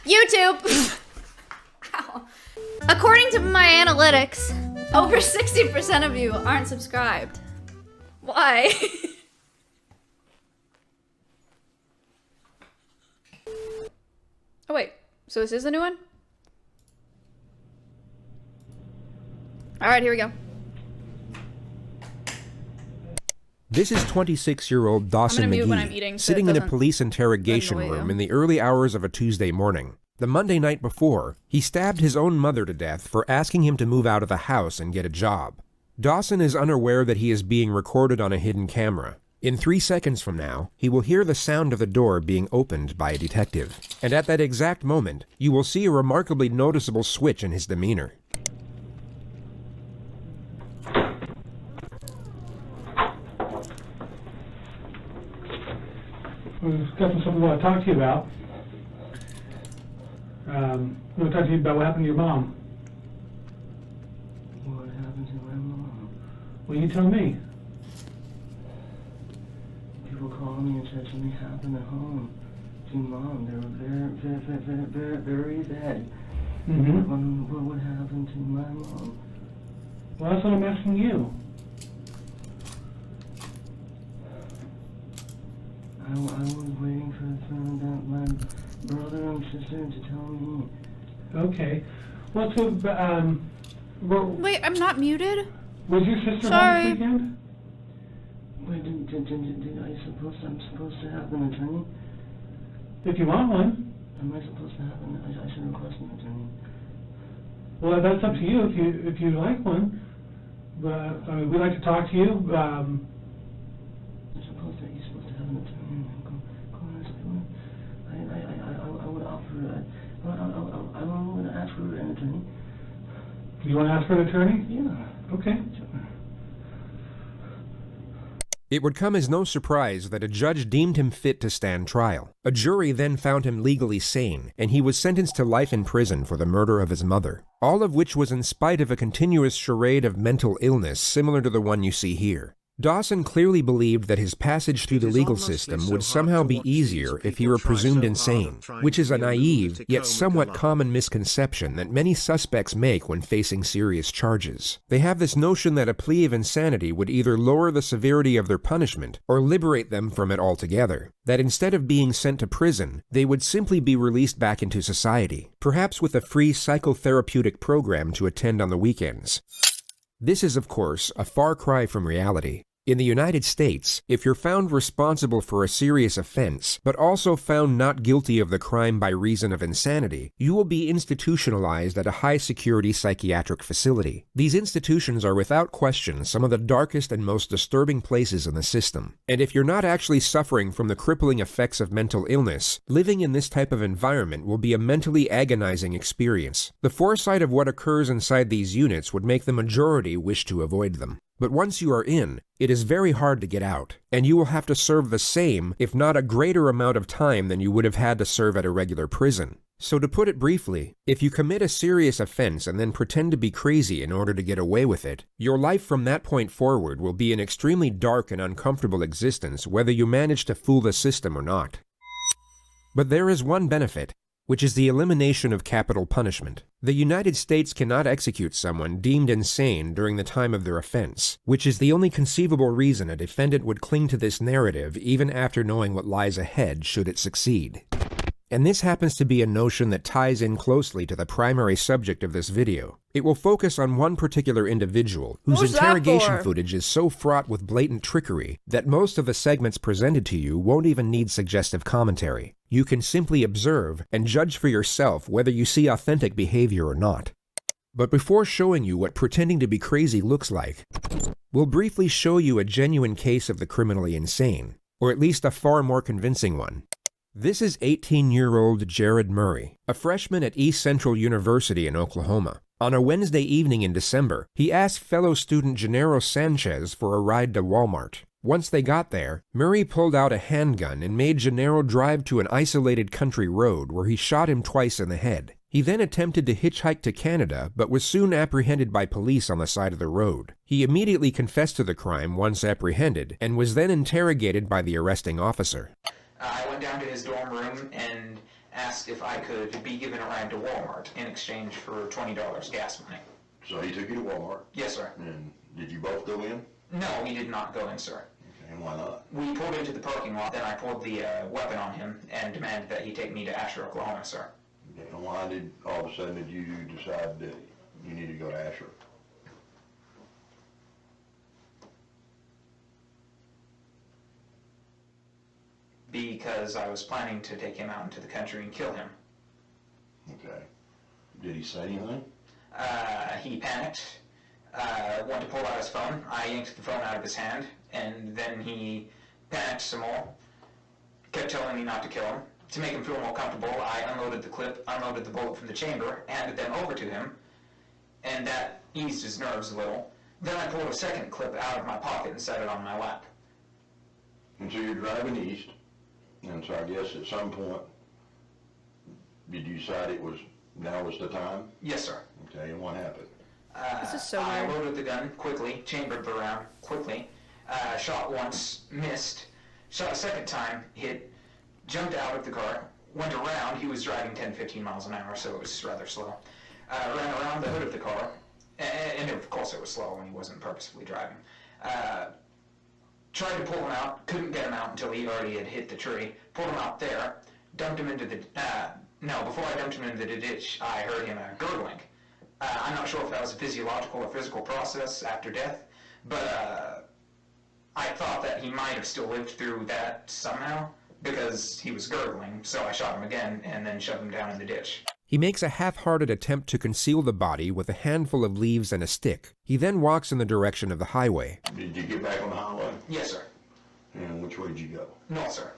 YouTube! Ow. According to my analytics, over 60% of you aren't subscribed. Why? Oh wait, so this is the new one? Alright, here we go. This is 26-year-old Dawson McGee sitting in a police interrogation room in the early hours of a Tuesday morning. The Monday night before, he stabbed his own mother to death for asking him to move out of the house and get a job. Dawson is unaware that he is being recorded on a hidden camera. In 3 seconds from now, he will hear the sound of the door being opened by a detective. And at that exact moment, you will see a remarkably noticeable switch in his demeanor. We've got something I want to talk to you about. I want to talk to you about what happened to your mom. What happened to my mom? Well, you tell me. People called me and said something happened at home to Mom. They were very bad. What happened to my mom? Well, that's what I'm asking you. I was waiting for my brother and sister to tell me. Okay. Well, so, Wait, I'm not muted? Was your sister Sorry. home this weekend? Wait, I'm supposed to have an attorney? If you want one. Am I supposed to have I should request an attorney. Well, that's up to you if you like one. But, I mean, we'd like to talk to you. You're supposed to have an attorney. I would offer, I would ask for an attorney. You want to ask for an attorney? Yeah. Okay. Sure. It would come as no surprise that a judge deemed him fit to stand trial. A jury then found him legally sane, and he was sentenced to life in prison for the murder of his mother. All of which was in spite of a continuous charade of mental illness similar to the one you see here. Dawson clearly believed that his passage through the legal system would somehow be easier if he were presumed insane, which is a naive, yet somewhat common misconception that many suspects make when facing serious charges. They have this notion that a plea of insanity would either lower the severity of their punishment or liberate them from it altogether. That instead of being sent to prison, they would simply be released back into society, perhaps with a free psychotherapeutic program to attend on the weekends. This is, of course, a far cry from reality. In the United States, if you're found responsible for a serious offense, but also found not guilty of the crime by reason of insanity, you will be institutionalized at a high-security psychiatric facility. These institutions are without question some of the darkest and most disturbing places in the system. And if you're not actually suffering from the crippling effects of mental illness, living in this type of environment will be a mentally agonizing experience. The foresight of what occurs inside these units would make the majority wish to avoid them. But once you are in, it is very hard to get out, and you will have to serve the same, if not a greater amount of time than you would have had to serve at a regular prison. So to put it briefly, if you commit a serious offense and then pretend to be crazy in order to get away with it, your life from that point forward will be an extremely dark and uncomfortable existence whether you manage to fool the system or not. But there is one benefit, which is the elimination of capital punishment. The United States cannot execute someone deemed insane during the time of their offense, which is the only conceivable reason a defendant would cling to this narrative even after knowing what lies ahead should it succeed. And this happens to be a notion that ties in closely to the primary subject of this video. It will focus on one particular individual whose interrogation footage is so fraught with blatant trickery that most of the segments presented to you won't even need suggestive commentary. You can simply observe and judge for yourself whether you see authentic behavior or not. But before showing you what pretending to be crazy looks like, we'll briefly show you a genuine case of the criminally insane, or at least a far more convincing one. This is 18-year-old Jared Murray, a freshman at East Central University in Oklahoma. On a Wednesday evening in December, he asked fellow student Gennaro Sanchez for a ride to Walmart. Once they got there, Murray pulled out a handgun and made Gennaro drive to an isolated country road where he shot him twice in the head. He then attempted to hitchhike to Canada, but was soon apprehended by police on the side of the road. He immediately confessed to the crime once apprehended, and was then interrogated by the arresting officer. I went down to his dorm room and asked if I could be given a ride to Walmart in exchange for $20 gas money. So he took you to Walmart? Yes, sir. And did you both go in? No, he did not go in, sir. Okay, and why not? We pulled into the parking lot, then I pulled the weapon on him and demanded that he take me to Asher, Oklahoma, sir. Okay, and why did all of a sudden did you decide that you needed to go to Asher? Because I was planning to take him out into the country and kill him. Okay. Did he say anything? He panicked, wanted to pull out his phone. I yanked the phone out of his hand, and then he panicked some more, kept telling me not to kill him. To make him feel more comfortable, I unloaded the clip, unloaded the bullet from the chamber, handed them over to him, and that eased his nerves a little. Then I pulled a second clip out of my pocket and set it on my lap. And so you're driving east, and so I guess at some point, did you decide now was the time? Yes, sir. Okay, and what happened? This is so I weird. loaded the gun quickly, chambered the round quickly, shot once, missed, shot a second time, hit, jumped out of the car, went around. He was driving 10-15 miles an hour, so it was rather slow. Ran around the hood of the car, and of course it was slow when he wasn't purposefully driving. Tried to pull him out, couldn't get him out until he already had hit the tree. Pulled him out there, dumped him into the, before I dumped him into the ditch, I heard him gurgling. I'm not sure if that was a physiological or physical process after death, but I thought that he might have still lived through that somehow, because he was gurgling, so I shot him again and then shoved him down in the ditch. He makes a half-hearted attempt to conceal the body with a handful of leaves and a stick. He then walks in the direction of the highway. Did you get back on the highway? Yes, sir. And which way did you go? No, sir.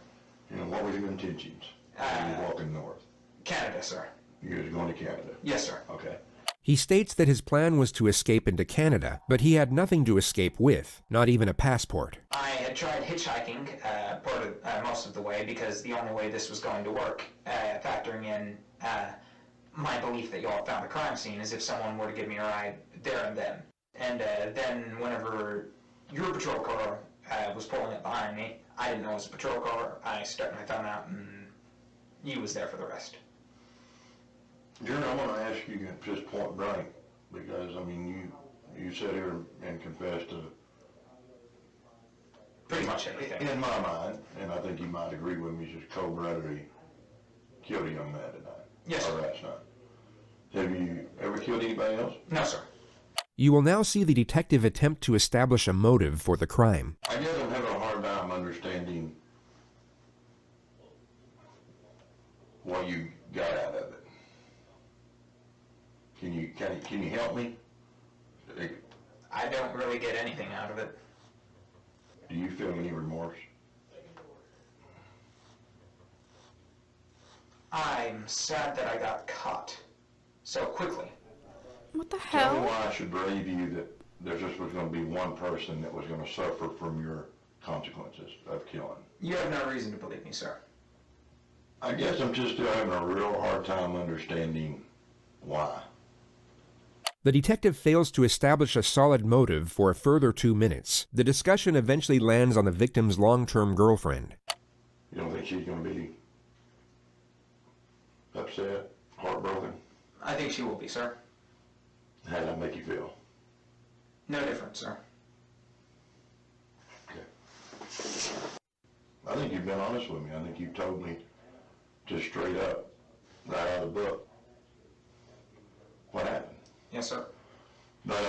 And what were your intentions? You were walking north. Canada, sir. You was going to Canada? Yes, sir. Okay. He states that his plan was to escape into Canada, but he had nothing to escape with, not even a passport. I had tried hitchhiking most of the way because the only way this was going to work, factoring in my belief that y'all found the crime scene, is if someone were to give me a ride there and then. And then whenever your patrol car was pulling up behind me, I didn't know it was a patrol car. I stuck my thumb out and you was there for the rest. Jerry, I want to ask you just point blank, because, I mean, you sat here and confessed to pretty much everything. In my mind, and I think you might agree with me, just cold-bloodedly killed a young man tonight. Yes, sir. Or last night. Have you ever killed anybody else? No, sir. You will now see the detective attempt to establish a motive for the crime. I guess I'm having a hard time understanding what you got out of it. Can you help me? I don't really get anything out of it. Do you feel any remorse? I'm sad that I got caught so quickly. What the Tell me hell? why I should believe you that there just was going to be one person that was going to suffer from your consequences of killing. You have no reason to believe me, sir. I guess I'm just still having a real hard time understanding why. The detective fails to establish a solid motive for a further 2 minutes. The discussion eventually lands on the victim's long-term girlfriend. You don't think she's going to be upset, heartbroken? I think she will be, sir. How does that make you feel? No different, sir. Okay. I think you've been honest with me. I think you've told me just straight up, right out of the book, what happened. Yes, sir. But,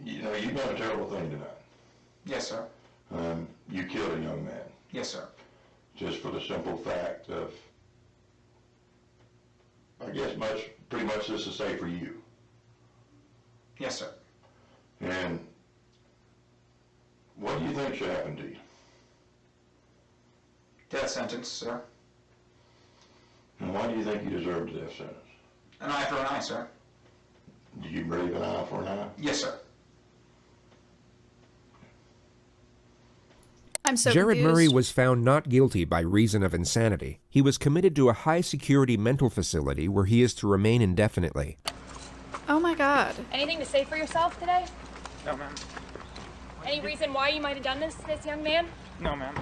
you know, you've done a terrible thing tonight. Yes, sir. You killed a young man. Yes, sir. Just for the simple fact of, I guess pretty much just to say for you. Yes, sir. And what do you think should happen to you? Death sentence, sir. And why do you think you deserve the death sentence? An eye for an eye, sir. Do you believe an eye for an eye? Yes, sir. I'm so Jared confused. Murray was found not guilty by reason of insanity. He was committed to a high-security mental facility where he is to remain indefinitely. Oh my god. Anything to say for yourself today? No, ma'am. Any reason why you might have done this young man? No, ma'am.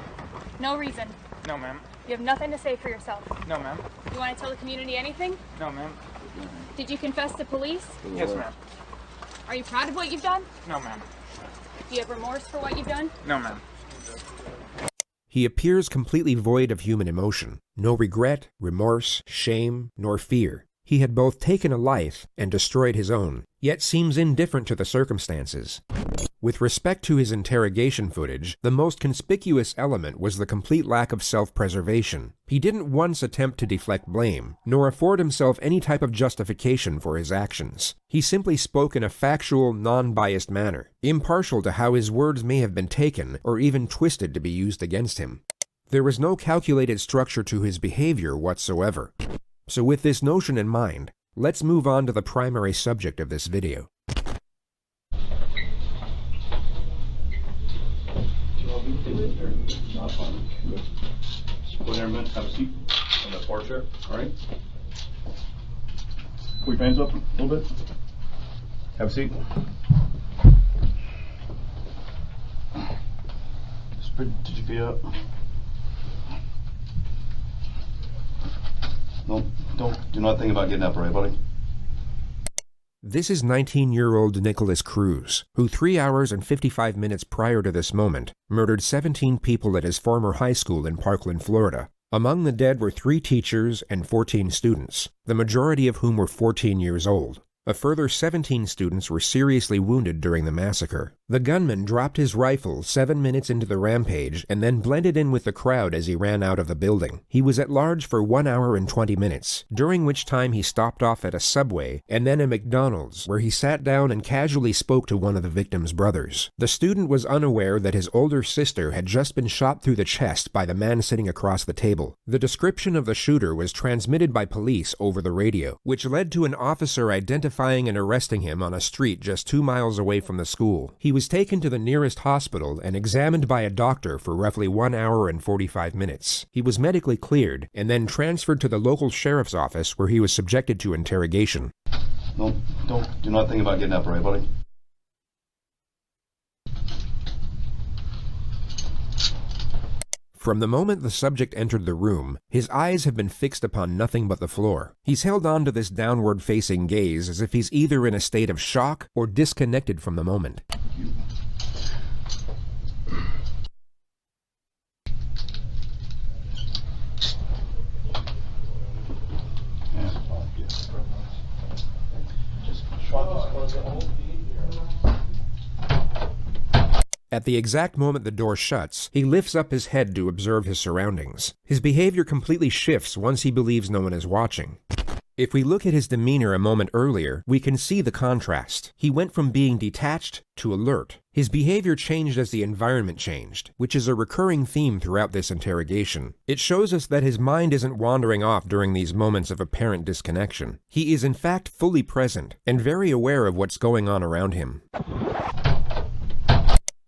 No reason. No, ma'am. You have nothing to say for yourself. No, ma'am. You want to tell the community anything? No, ma'am. Did you confess to police? Yes, ma'am. Are you proud of what you've done? No, ma'am. Do you have remorse for what you've done? No, ma'am. He appears completely void of human emotion. No regret, remorse, shame, nor fear. He had both taken a life and destroyed his own, yet seems indifferent to the circumstances. With respect to his interrogation footage, the most conspicuous element was the complete lack of self-preservation. He didn't once attempt to deflect blame, nor afford himself any type of justification for his actions. He simply spoke in a factual, non-biased manner, impartial to how his words may have been taken or even twisted to be used against him. There was no calculated structure to his behavior whatsoever. So with this notion in mind, let's move on to the primary subject of this video. Go there a minute, have a seat on that bar chair, alright? Pull your hands up a little bit. Have a seat. Spread your feet up. No, do not think about getting up, alright, buddy? This is 19-year-old Nicholas Cruz, who 3 hours and 55 minutes prior to this moment murdered 17 people at his former high school in Parkland, Florida. Among the dead were 3 teachers and 14 students, the majority of whom were 14 years old. A further 17 students were seriously wounded during the massacre. The gunman dropped his rifle 7 minutes into the rampage and then blended in with the crowd as he ran out of the building. He was at large for 1 hour and 20 minutes, during which time he stopped off at a Subway and then a McDonald's, where he sat down and casually spoke to one of the victim's brothers. The student was unaware that his older sister had just been shot through the chest by the man sitting across the table. The description of the shooter was transmitted by police over the radio, which led to an officer identifying and arresting him on a street just 2 miles away from the school. He was taken to the nearest hospital and examined by a doctor for roughly 1 hour and 45 minutes. He was medically cleared and then transferred to the local sheriff's office where he was subjected to interrogation. No, do not think about getting up, alright, buddy? From the moment the subject entered the room, his eyes have been fixed upon nothing but the floor. He's held on to this downward-facing gaze as if he's either in a state of shock or disconnected from the moment. At the exact moment the door shuts, he lifts up his head to observe his surroundings. His behavior completely shifts once he believes no one is watching. If we look at his demeanor a moment earlier, we can see the contrast. He went from being detached to alert. His behavior changed as the environment changed, which is a recurring theme throughout this interrogation. It shows us that his mind isn't wandering off during these moments of apparent disconnection. He is in fact fully present and very aware of what's going on around him.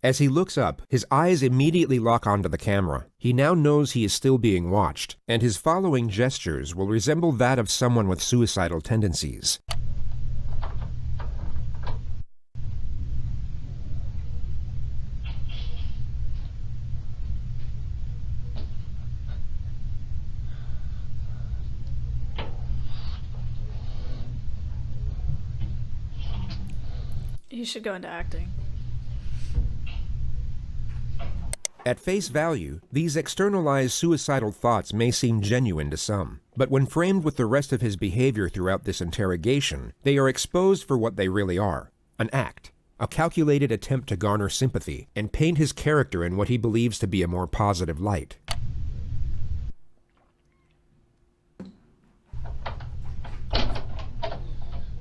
As he looks up, his eyes immediately lock onto the camera. He now knows he is still being watched, and his following gestures will resemble that of someone with suicidal tendencies. He should go into acting. At face value, these externalized suicidal thoughts may seem genuine to some, but when framed with the rest of his behavior throughout this interrogation, they are exposed for what they really are: an act, a calculated attempt to garner sympathy and paint his character in what he believes to be a more positive light.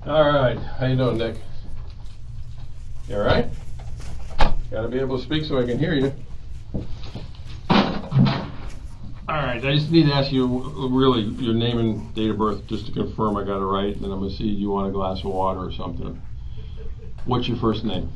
All right, how you doing, Nick? You all right? Gotta be able to speak so I can hear you. All right, I just need to ask you really your name and date of birth just to confirm I got it right, and then I'm gonna see you want a glass of water or something. What's your first name?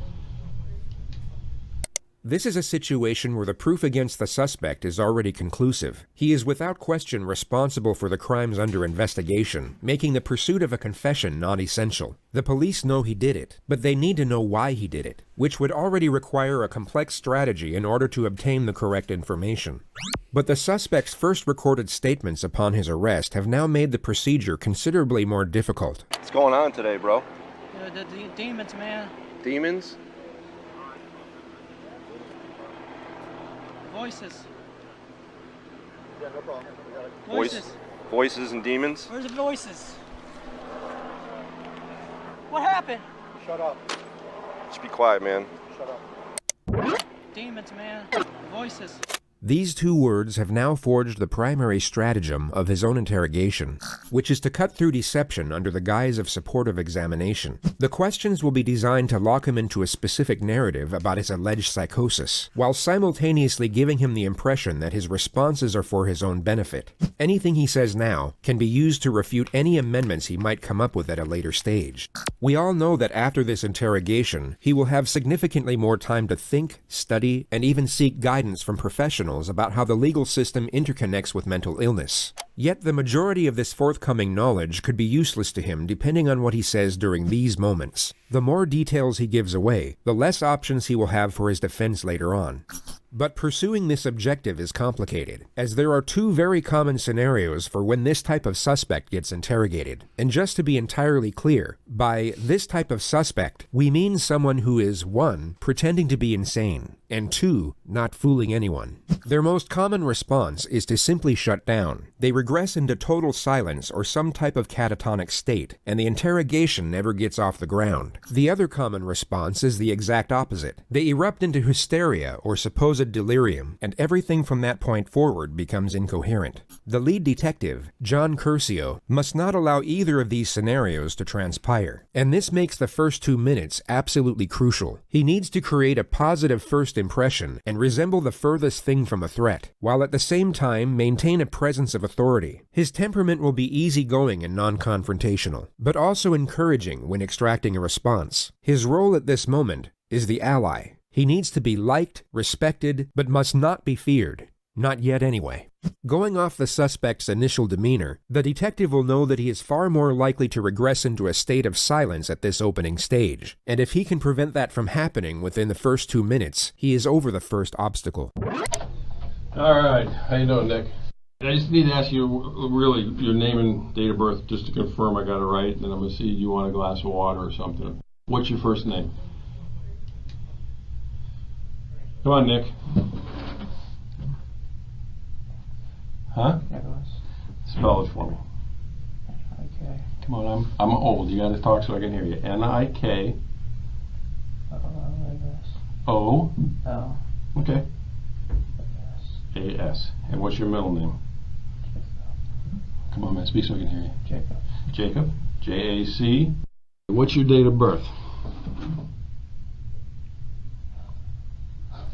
This is a situation where the proof against the suspect is already conclusive. He is without question responsible for the crimes under investigation, making the pursuit of a confession not essential. The police know he did it, but they need to know why he did it, which would already require a complex strategy in order to obtain the correct information. But the suspect's first recorded statements upon his arrest have now made the procedure considerably more difficult. What's going on today, bro? The demons, man. Demons? Voices. Yeah, no problem. Voices. Voices and demons? Where's the voices? What happened? Shut up. Just be quiet, man. Shut up. Demons, man. Voices. These two words have now forged the primary stratagem of his own interrogation, which is to cut through deception under the guise of supportive examination. The questions will be designed to lock him into a specific narrative about his alleged psychosis, while simultaneously giving him the impression that his responses are for his own benefit. Anything he says now can be used to refute any amendments he might come up with at a later stage. We all know that after this interrogation, he will have significantly more time to think, study, and even seek guidance from professionals about how the legal system interconnects with mental illness. Yet the majority of this forthcoming knowledge could be useless to him depending on what he says during these moments. The more details he gives away, the less options he will have for his defense later on. But pursuing this objective is complicated, as there are two very common scenarios for when this type of suspect gets interrogated. And just to be entirely clear, by this type of suspect, we mean someone who is 1. Pretending to be insane, and 2. Not fooling anyone. Their most common response is to simply shut down. They regress into total silence or some type of catatonic state, and the interrogation never gets off the ground. The other common response is the exact opposite. They erupt into hysteria or supposed delirium, and everything from that point forward becomes incoherent. The lead detective, John Curcio, must not allow either of these scenarios to transpire, and this makes the first 2 minutes absolutely crucial. He needs to create a positive first impression and resemble the furthest thing from a threat, while at the same time maintain a presence of authority. His temperament will be easygoing and non-confrontational, but also encouraging when extracting a response. His role at this moment is the ally. He needs to be liked, respected, but must not be feared. Not yet anyway. Going off the suspect's initial demeanor, the detective will know that he is far more likely to regress into a state of silence at this opening stage, and if he can prevent that from happening within the first 2 minutes, he is over the first obstacle. All right, how you doing, Nick? I just need to ask you really your name and date of birth just to confirm I got it right, and then I'm going to see you want a glass of water or something. What's your first name? Come on, Nick. Huh? Nicholas. Spell it for me. N-I-K. Come on, I'm old. You got to talk so I can hear you. N-I-K. O. L. Okay. A-S. And what's your middle name? Come on, man. Speak so I can hear you. Jacob. Jacob. J-A-C. What's your date of birth?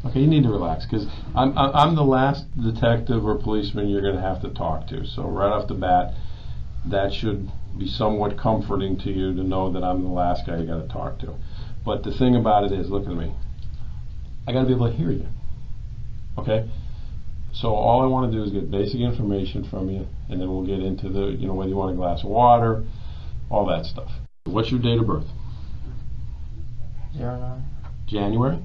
Okay, you need to relax, because I'm the last detective or policeman you're going to have to talk to. So right off the bat, that should be somewhat comforting to you to know that I'm the last guy you got to talk to. But the thing about it is, look at me. I got to be able to hear you. Okay? So all I want to do is get basic information from you, and then we'll get into the, whether you want a glass of water, all that stuff. What's your date of birth? 09. January?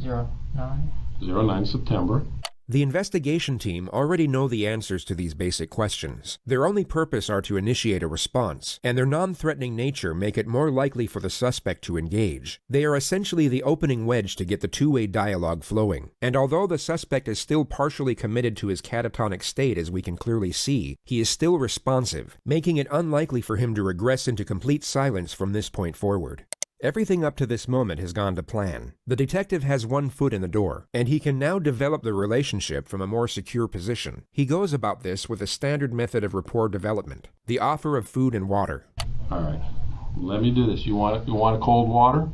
09. 09 September. The investigation team already know the answers to these basic questions. Their only purpose are to initiate a response, and their non-threatening nature make it more likely for the suspect to engage. They are essentially the opening wedge to get the two-way dialogue flowing. And although the suspect is still partially committed to his catatonic state, as we can clearly see, he is still responsive, making it unlikely for him to regress into complete silence from this point forward. Everything up to this moment has gone to plan. The detective has one foot in the door, and he can now develop the relationship from a more secure position. He goes about this with a standard method of rapport development, the offer of food and water. All right, let me do this. You want a cold water?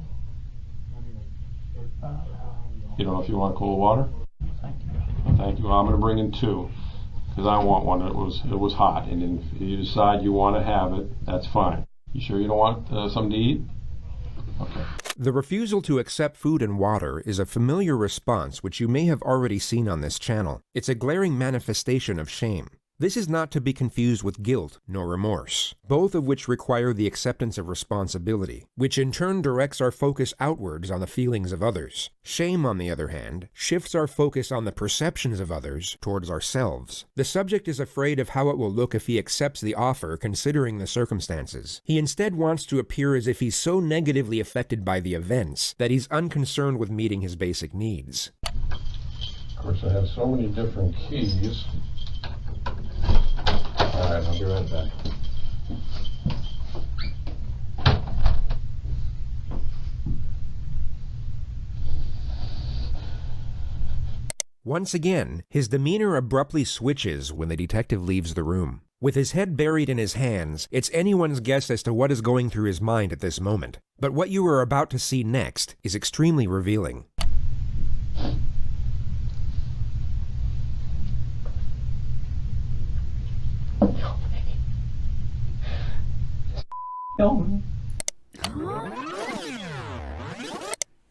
You don't know if you want cold water? Thank you. Thank you. Well, I'm going to bring in 2, because I want one. It was hot, and if you decide you want to have it, that's fine. You sure you don't want something to eat? Okay. The refusal to accept food and water is a familiar response which you may have already seen on this channel. It's a glaring manifestation of shame. This is not to be confused with guilt nor remorse, both of which require the acceptance of responsibility, which in turn directs our focus outwards on the feelings of others. Shame, on the other hand, shifts our focus on the perceptions of others towards ourselves. The subject is afraid of how it will look if he accepts the offer considering the circumstances. He instead wants to appear as if he's so negatively affected by the events that he's unconcerned with meeting his basic needs. Of course, I have so many different keys. Alright, I'll be right back. Once again, his demeanor abruptly switches when the detective leaves the room. With his head buried in his hands, it's anyone's guess as to what is going through his mind at this moment. But what you are about to see next is extremely revealing.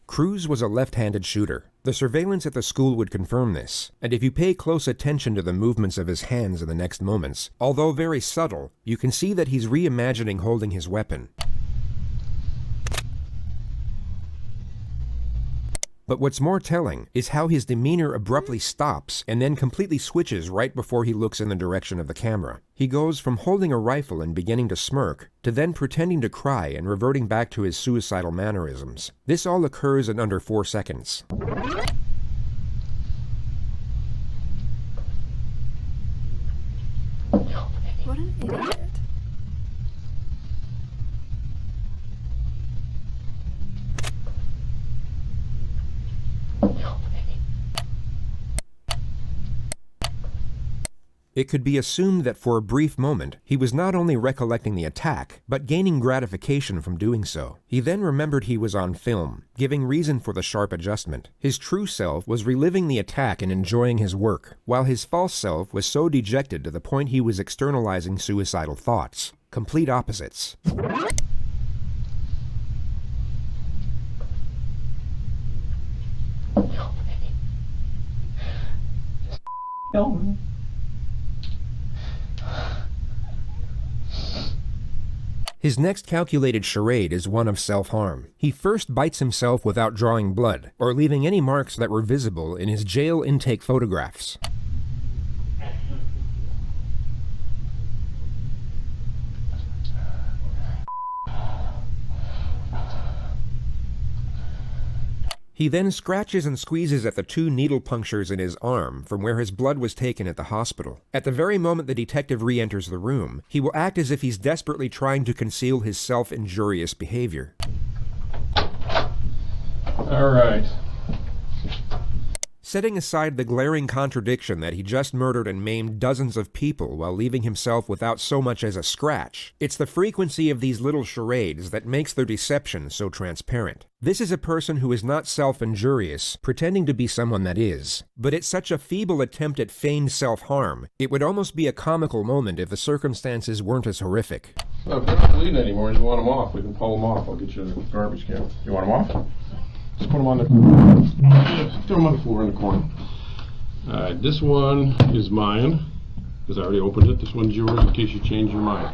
Cruz was a left-handed shooter. The surveillance at the school would confirm this, and if you pay close attention to the movements of his hands in the next moments, although very subtle, you can see that he's reimagining holding his weapon. But what's more telling is how his demeanor abruptly stops and then completely switches right before he looks in the direction of the camera. He goes from holding a rifle and beginning to smirk, to then pretending to cry and reverting back to his suicidal mannerisms. This all occurs in under 4 seconds. What an idiot. It could be assumed that for a brief moment, he was not only recollecting the attack, but gaining gratification from doing so. He then remembered he was on film, giving reason for the sharp adjustment. His true self was reliving the attack and enjoying his work, while his false self was so dejected to the point he was externalizing suicidal thoughts. Complete opposites. His next calculated charade is one of self-harm. He first bites himself without drawing blood, or leaving any marks that were visible in his jail intake photographs. He then scratches and squeezes at the 2 needle punctures in his arm from where his blood was taken at the hospital. At the very moment the detective re-enters the room, he will act as if he's desperately trying to conceal his self-injurious behavior. All right. Setting aside the glaring contradiction that he just murdered and maimed dozens of people while leaving himself without so much as a scratch, it's the frequency of these little charades that makes their deception so transparent. This is a person who is not self-injurious, pretending to be someone that is. But it's such a feeble attempt at feigned self-harm, it would almost be a comical moment if the circumstances weren't as horrific. Well, if they're not bleeding anymore, you want them off. We can pull them off. I'll get you a garbage can. You want them off? Just put them on the throw them on the floor in the corner. Alright, this one is mine, because I already opened it. This one's yours in case you change your mind.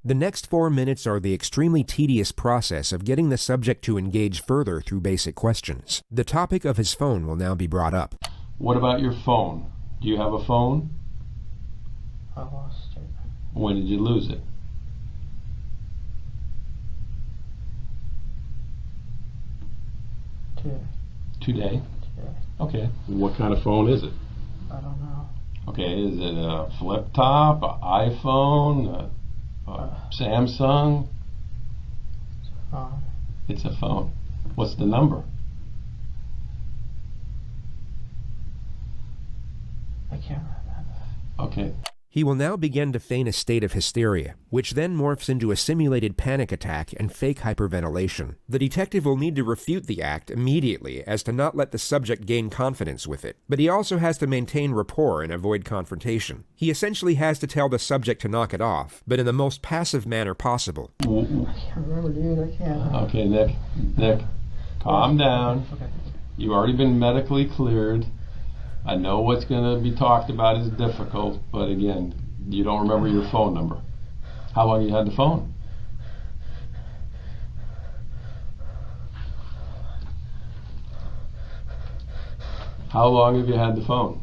The next 4 minutes are the extremely tedious process of getting the subject to engage further through basic questions. The topic of his phone will now be brought up. What about your phone? Do you have a phone? I lost it. When did you lose it? Today? Okay. What kind of phone is it? I don't know. Okay, is it a flip top, an iPhone, a Samsung? It's a phone. What's the number? I can't remember. Okay. He will now begin to feign a state of hysteria, which then morphs into a simulated panic attack and fake hyperventilation. The detective will need to refute the act immediately as to not let the subject gain confidence with it, but he also has to maintain rapport and avoid confrontation. He essentially has to tell the subject to knock it off, but in the most passive manner possible. I can't remember, dude. I can't. Okay, Nick, calm down. Okay. You've already been medically cleared. I know what's going to be talked about is difficult, but again, you don't remember your phone number. How long you had the phone? How long have you had the phone?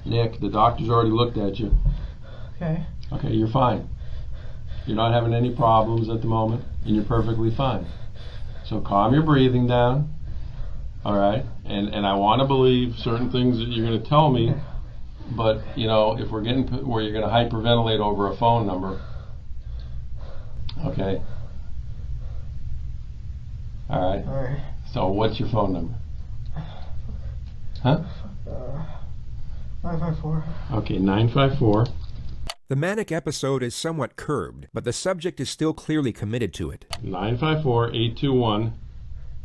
Nick, the doctor's already looked at you. Okay. Okay, you're fine. You're not having any problems at the moment, and you're perfectly fine. So calm your breathing down, all right? And I want to believe certain things that you're going to tell me, but, you know, if we're getting where you're going to hyperventilate over a phone number, okay? All right? All right. So what's your phone number? Huh? 954. Okay, 954. The manic episode is somewhat curbed, but the subject is still clearly committed to it. 954-821.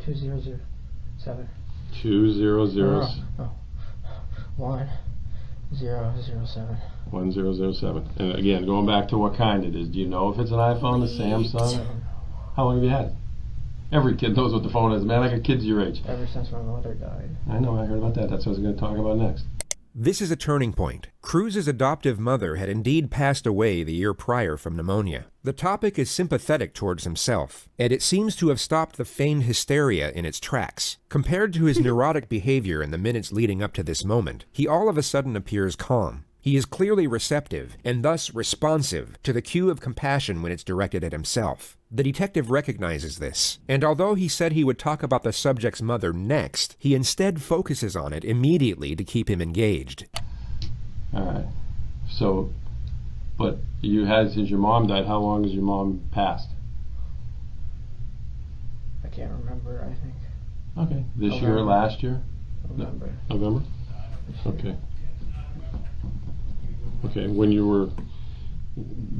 2007. 2007. No. 1007. 1007. And again, going back to what kind it is, do you know if it's an iPhone, a Samsung? How long have you had it? Every kid knows what the phone is, man. I got kids your age. Ever since my mother died. I know, I heard about that. That's what I was going to talk about next. This is a turning point. Cruz's adoptive mother had indeed passed away the year prior from pneumonia. The topic is sympathetic towards himself, and it seems to have stopped the feigned hysteria in its tracks. Compared to his neurotic behavior in the minutes leading up to this moment, he all of a sudden appears calm. He is clearly receptive, and thus responsive, to the cue of compassion when it's directed at himself. The detective recognizes this, and although he said he would talk about the subject's mother next, he instead focuses on it immediately to keep him engaged. Alright. So, but you had, since your mom died, how long has your mom passed? I can't remember, I think. Okay. This November. year, last year? November. No. November? Okay. Okay, when your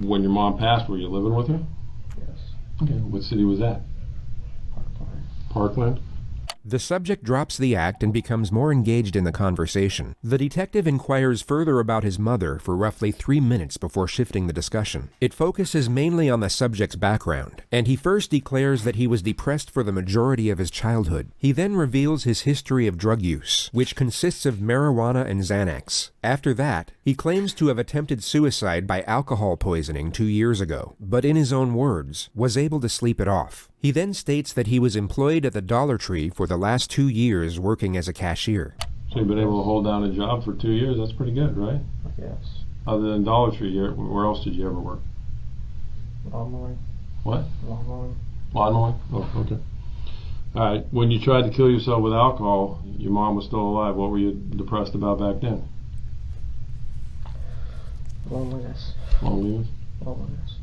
mom passed, were you living with her? Yes. Okay, what city was that? Parkland. Parkland? The subject drops the act and becomes more engaged in the conversation. The detective inquires further about his mother for roughly 3 minutes before shifting the discussion. It focuses mainly on the subject's background, and he first declares that he was depressed for the majority of his childhood. He then reveals his history of drug use, which consists of marijuana and Xanax. After that, he claims to have attempted suicide by alcohol poisoning 2 years ago, but in his own words, was able to sleep it off. He then states that he was employed at the Dollar Tree for the last 2 years working as a cashier. So you've been able to hold down a job for 2 years, that's pretty good, right? Yes. Other than Dollar Tree, where else did you ever work? Lawn mowing. What? Lawn mowing. Lawn mowing? Oh, okay. Alright, when you tried to kill yourself with alcohol, your mom was still alive. What were you depressed about back then? Loneliness. Loneliness? Loneliness.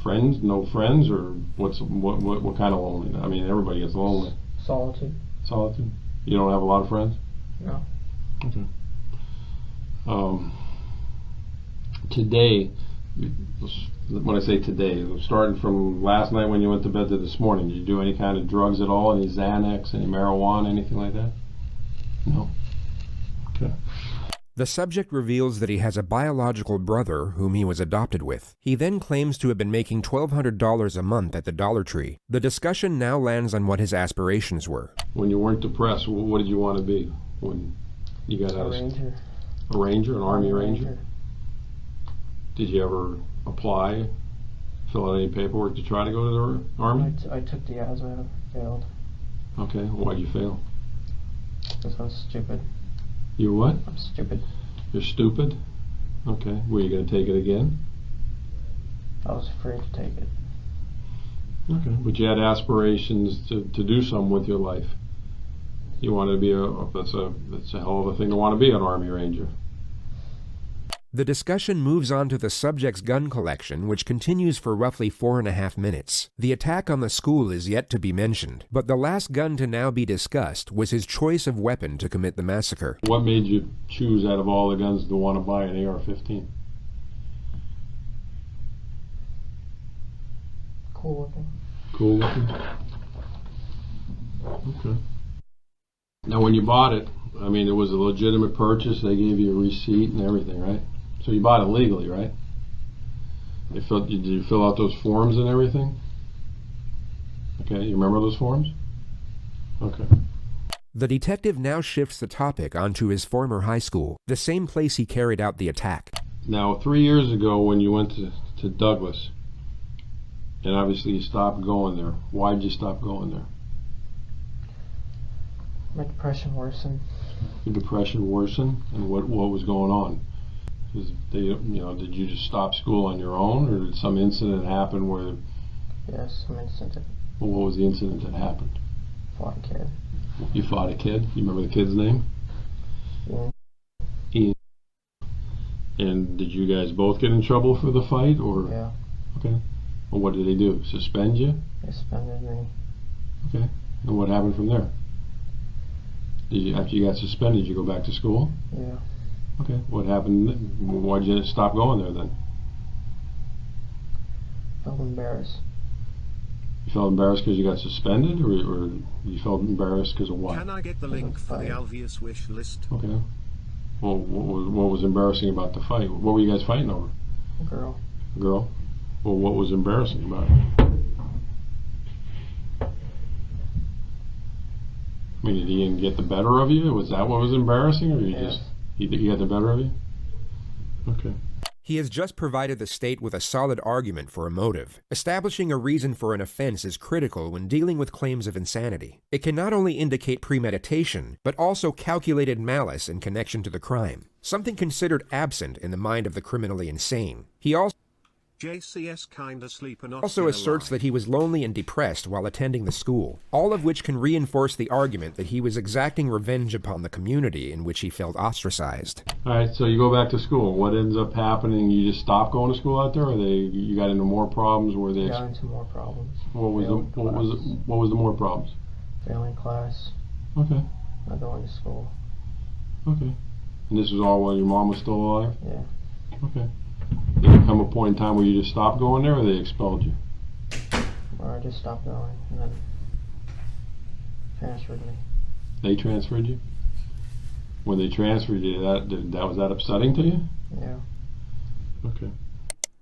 Friends? No friends? Or what kind of loneliness? I mean, everybody gets lonely. Solitude. Solitude? You don't have a lot of friends? No. Okay. Today, when I say today, starting from last night when you went to bed to this morning, did you do any kind of drugs at all? Any Xanax, any marijuana, anything like that? No? Okay. The subject reveals that he has a biological brother whom he was adopted with. He then claims to have been making $1,200 a month at the Dollar Tree. The discussion now lands on what his aspirations were. When you weren't depressed, what did you want to be when you got out of school? Ranger. A ranger? An Army Ranger? Did you ever apply, fill out any paperwork to try to go to the Army? I took the asthma, failed. Okay, why'd you fail? Because I was stupid. You what? I'm stupid. You're stupid? Okay, were you going to take it again? I was afraid to take it. Okay, but you had aspirations to do something with your life. You wanted to be that's a hell of a thing to want to be, an Army Ranger. The discussion moves on to the subject's gun collection, which continues for roughly 4.5 minutes. The attack on the school is yet to be mentioned, but the last gun to now be discussed was his choice of weapon to commit the massacre. What made you choose out of all the guns to want to buy an AR-15? Cool looking. Cool looking? Okay. Now when you bought it, I mean, it was a legitimate purchase. They gave you a receipt and everything, right? So you bought it legally, right? Did you fill out those forms and everything? Okay, you remember those forms? Okay. The detective now shifts the topic onto his former high school, the same place he carried out the attack. Now, 3 years ago when you went to Douglas, and obviously you stopped going there, why did you stop going there? My depression worsened. Your depression worsened, and what was going on? Did you just stop school on your own, or did some incident happen where? Yes, some incident. Well, what was the incident that happened? Fought a kid. You fought a kid? You remember the kid's name? Ian. Ian. And did you guys both get in trouble for the fight, or? Yeah. Okay. Well, what did they do? Suspend you? They suspended me. Okay. And what happened from there? After you got suspended, did you go back to school? Yeah. Okay. What happened? Why'd you stop going there then? Felt embarrassed. You felt embarrassed because you got suspended, or you felt embarrassed because of what? Can I get the link for the Alveus wish list? Okay. Well, what was embarrassing about the fight? What were you guys fighting over? A girl. A girl? Well, what was embarrassing about it? I mean, did Ian get the better of you? Was that what was embarrassing, or he got the better of you? Okay. He has just provided the state with a solid argument for a motive. Establishing a reason for an offense is critical when dealing with claims of insanity. It can not only indicate premeditation, but also calculated malice in connection to the crime, something considered absent in the mind of the criminally insane. He also JCS kinda sleep and also asserts that he was lonely and depressed while attending the school, all of which can reinforce the argument that he was exacting revenge upon the community in which he felt ostracized. Alright, so you go back to school. What ends up happening? You just stop going to school out there, or you got into more problems? Got into more problems. What was the more problems? Failing class. Okay. Not going to school. Okay. And this was all while your mom was still alive? Yeah. Okay. Did there come a point in time where you just stopped going there, or they expelled you? Or I just stopped going and then transferred me. They transferred you? When they transferred you, was that upsetting to you? Yeah. Okay.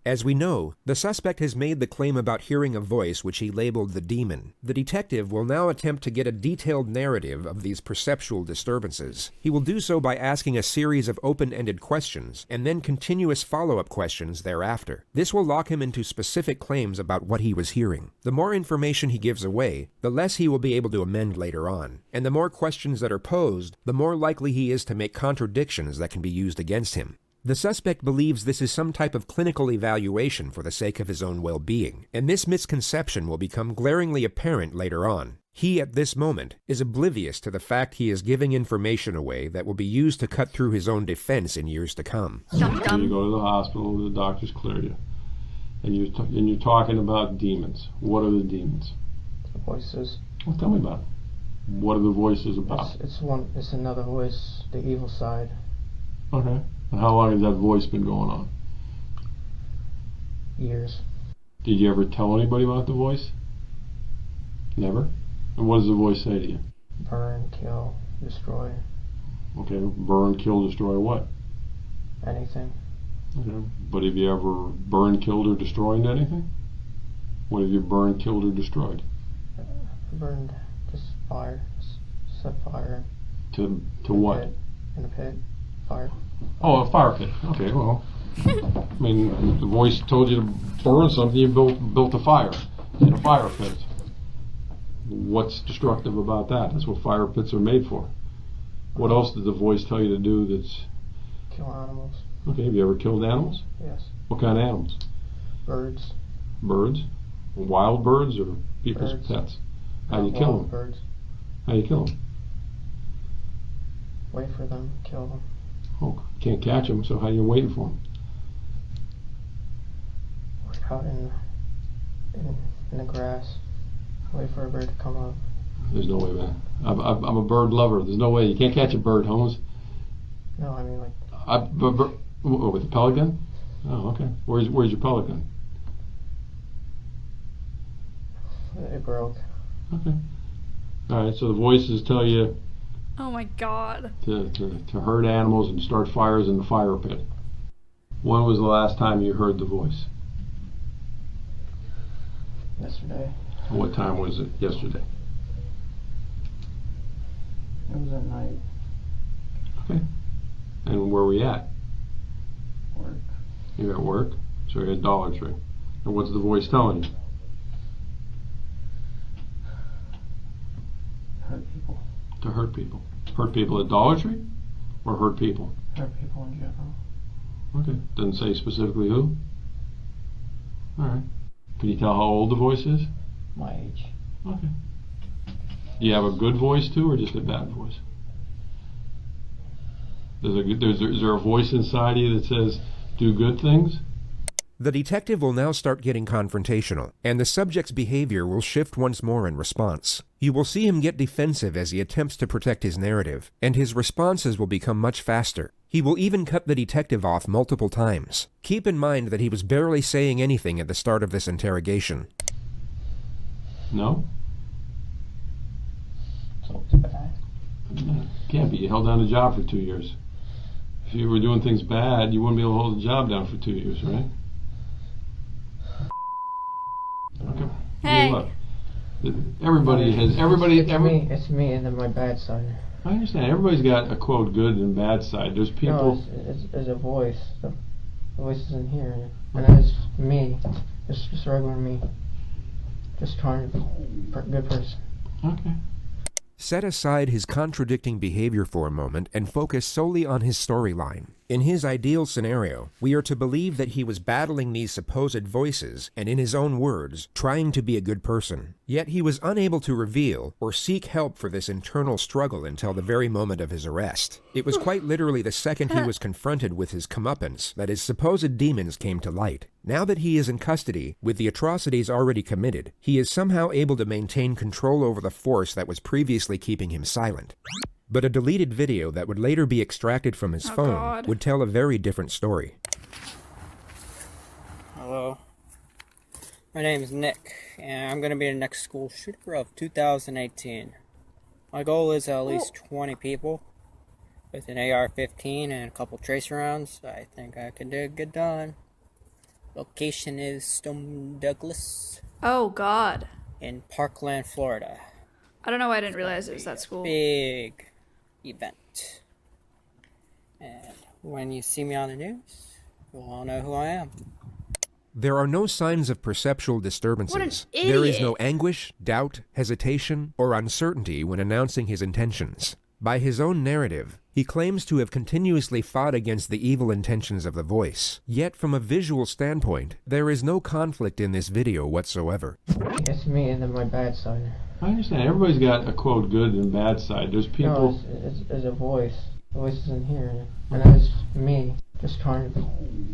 As we know, the suspect has made the claim about hearing a voice which he labeled the demon. The detective will now attempt to get a detailed narrative of these perceptual disturbances. He will do so by asking a series of open-ended questions, and then continuous follow-up questions thereafter. This will lock him into specific claims about what he was hearing. The more information he gives away, the less he will be able to amend later on. And the more questions that are posed, the more likely he is to make contradictions that can be used against him. The suspect believes this is some type of clinical evaluation for the sake of his own well-being, and this misconception will become glaringly apparent later on. He, at this moment, is oblivious to the fact he is giving information away that will be used to cut through his own defense in years to come. So you go to the hospital, the doctors clear you, and you're talking about demons. What are the demons? The voices. Well, tell me about it. What are the voices about? It's another voice, the evil side. Okay. And how long has that voice been going on? Years. Did you ever tell anybody about the voice? Never? And what does the voice say to you? Burn, kill, destroy. Okay, burn, kill, destroy what? Anything. Okay. But have you ever burned, killed, or destroyed anything? What have you burned, killed, or destroyed? Burned, just fire. Set fire. To what? In a pit. Fire. Oh, a fire pit. Okay, well, I mean, the voice told you to burn something, you built a fire in a fire pit. What's destructive about that? That's what fire pits are made for. What else did the voice tell you to do that's... Kill animals. Okay, have you ever killed animals? Yes. What kind of animals? Birds. Birds? Wild birds or people's pets? How do you kill them? Birds. How do you kill them? Wait for them, kill them. Oh, can't catch him, so how you waiting for him? We're out in the grass. Wait for a bird to come up. There's no way, man. I'm a bird lover. There's no way. You can't catch a bird, Holmes. No, I mean like... With a pellet gun? Oh, okay. Where's your pellet gun? It broke. Okay. All right, so the voices tell you Oh my god. to herd animals and start fires in the fire pit. When was the last time you heard the voice? Yesterday. What time was it yesterday? It was at night. Okay. And where were you at? Work. You're at work? So you're at Dollar Tree. And what's the voice telling you? Hurt people. To hurt people. Hurt people at Dollar Tree? Or hurt people? Hurt people in general. Okay. Doesn't say specifically who? Alright. Can you tell how old the voice is? My age. Okay. Do you have a good voice too, or just a bad voice? Is there a voice inside you that says, do good things? The detective will now start getting confrontational, and the subject's behavior will shift once more in response. You will see him get defensive as he attempts to protect his narrative, and his responses will become much faster. He will even cut the detective off multiple times. Keep in mind that he was barely saying anything at the start of this interrogation. No? So it's bad. Can't be. You held down a job for 2 years. If you were doing things bad, you wouldn't be able to hold a job down for 2 years, right? Okay. Hey. Look, everybody has. It's me and then my bad side. I understand. Everybody's got a quote good and bad side. There's people. No, it's a voice. The voice is in here, and that is me, just regular me, just trying to be a good person. Okay. Set aside his contradicting behavior for a moment and focus solely on his storyline. In his ideal scenario, we are to believe that he was battling these supposed voices and, in his own words, trying to be a good person. Yet he was unable to reveal or seek help for this internal struggle until the very moment of his arrest. It was quite literally the second he was confronted with his comeuppance that his supposed demons came to light. Now that he is in custody, with the atrocities already committed, he is somehow able to maintain control over the force that was previously keeping him silent. But a deleted video that would later be extracted from his phone would tell a very different story. Hello. My name is Nick, and I'm going to be the next school shooter of 2018. My goal is at least 20 people with an AR-15 and a couple tracer rounds. I think I can get done. Location is Stone Douglas. Oh, God. In Parkland, Florida. I don't know why I didn't realize it was that school. Big event. And when you see me on the news, you'll all know who I am. There are no signs of perceptual disturbances. What an There is idiot. no anguish, doubt, hesitation, or uncertainty when announcing his intentions. By his own narrative, he claims to have continuously fought against the evil intentions of the voice. Yet from a visual standpoint, there is no conflict in this video whatsoever. It's me and then my bad side. I understand. Everybody's got a quote good and bad side. There's people. No, it's a voice. The voice is in here, and that is me, just trying to be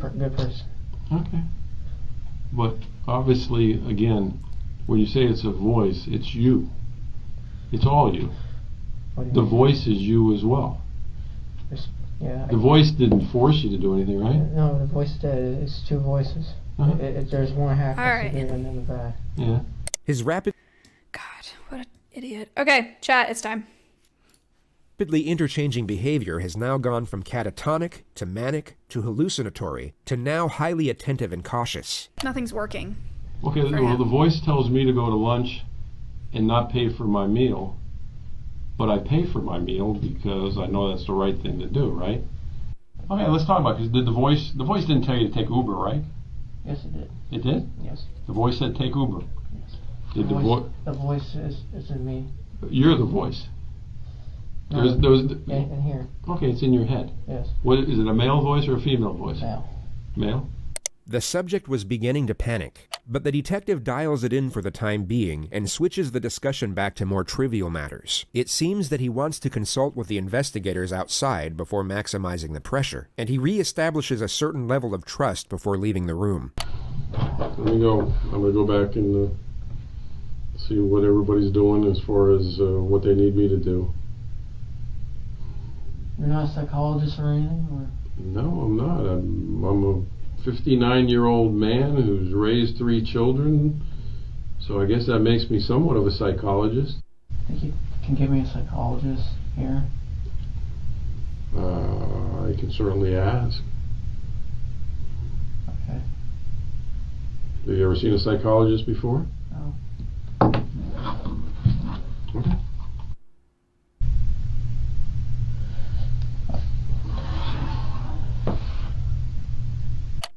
a good person. Okay. But obviously, again, when you say it's a voice, it's you. It's all you. The voice is you as well. Yeah. The voice didn't force you to do anything, right? No, the voice did. It's two voices. There's one half that's the good and then the bad. Yeah. His rapidly What an idiot. Okay, chat, it's time. interchanging behavior has now gone from catatonic to manic to hallucinatory to now highly attentive and cautious. Nothing's working. Okay, well, the voice tells me to go to lunch and not pay for my meal, but I pay for my meal because I know that's the right thing to do, right? Okay, let's talk about it. Because the voice didn't tell you to take Uber, right? Yes, it did. It did? Yes. The voice said take Uber. Yes. Did The voice is in me. You're the voice. No, in here. Okay, it's in your head. Yes. What is it? A male voice or a female voice? Male. Male. The subject was beginning to panic, but the detective dials it in for the time being and switches the discussion back to more trivial matters. It seems that he wants to consult with the investigators outside before maximizing the pressure, and he reestablishes a certain level of trust before leaving the room. Let me go. I'm going to go back and see what everybody's doing as far as what they need me to do. You're not a psychologist or anything? Or? No, I'm not. I'm a 59-year-old man who's raised 3 children, so I guess that makes me somewhat of a psychologist. Think you can give me a psychologist here? I can certainly ask. Okay. Have you ever seen a psychologist before? No. Okay.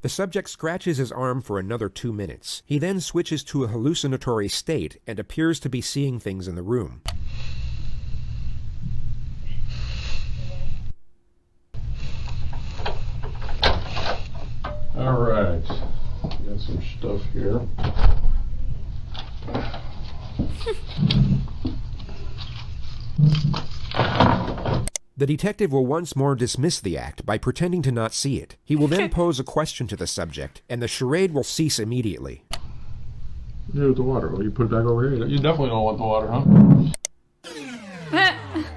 The subject scratches his arm for another 2 minutes. He then switches to a hallucinatory state and appears to be seeing things in the room. All right. Got some stuff here. The detective will once more dismiss the act by pretending to not see it. He will then pose a question to the subject, and the charade will cease immediately. You do with the water? Well, you put it back over here. You definitely don't want the water, huh?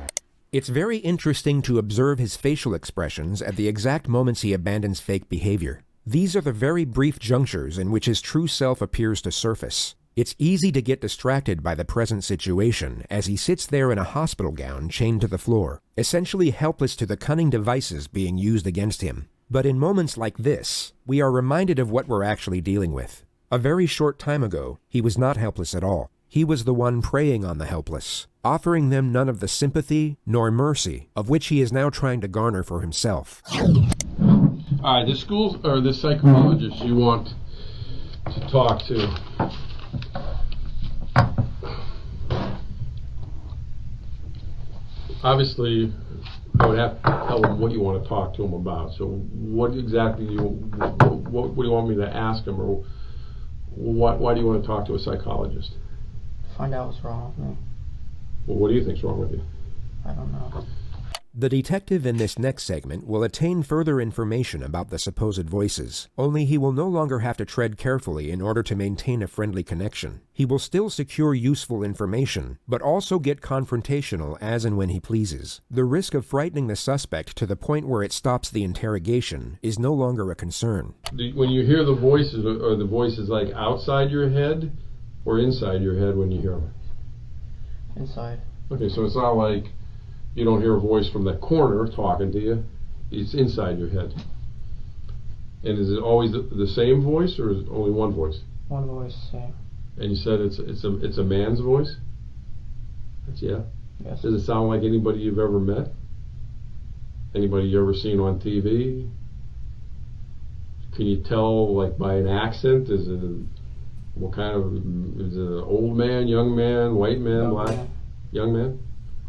It's very interesting to observe his facial expressions at the exact moments he abandons fake behavior. These are the very brief junctures in which his true self appears to surface. It's easy to get distracted by the present situation as he sits there in a hospital gown chained to the floor, essentially helpless to the cunning devices being used against him. But in moments like this, we are reminded of what we're actually dealing with. A very short time ago, he was not helpless at all. He was the one preying on the helpless, offering them none of the sympathy nor mercy of which he is now trying to garner for himself. All right, this psychologist you want to talk to. Obviously, I would have to tell him what you want to talk to him about. So, what exactly do you want me to ask him, or why do you want to talk to a psychologist? Find out what's wrong with me. Well, what do you think's wrong with you? I don't know. The detective in this next segment will attain further information about the supposed voices, only he will no longer have to tread carefully in order to maintain a friendly connection. He will still secure useful information, but also get confrontational as and when he pleases. The risk of frightening the suspect to the point where it stops the interrogation is no longer a concern. When you hear the voices, are the voices like outside your head or inside your head when you hear them? Inside. Okay, so it's not like you don't hear a voice from that corner talking to you. It's inside your head. And is it always the same voice, or is it only one voice? One voice, same. And you said it's a man's voice? Yeah. Yes. Does it sound like anybody you've ever met? Anybody you ever seen on TV? Can you tell, like, by an accent? Is it an old man, young man, white man, black? Man. Young man?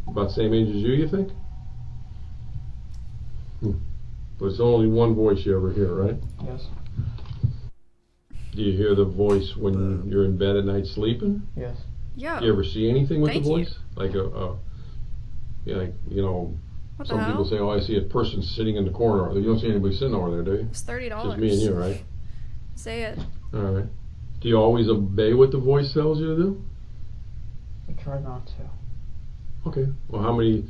About the same age as you think? But it's only one voice you ever hear, right? Yes. Do you hear the voice when you're in bed at night sleeping? Yes. Yeah. Do you ever see anything with Thank the voice? You. Like What some people say, oh, I see a person sitting in the corner. You don't see anybody sitting over there, do you? It's $30. Just me and you, right? Say it. All right. Do you always obey what the voice tells you to do? I try not to. Okay. Well, how many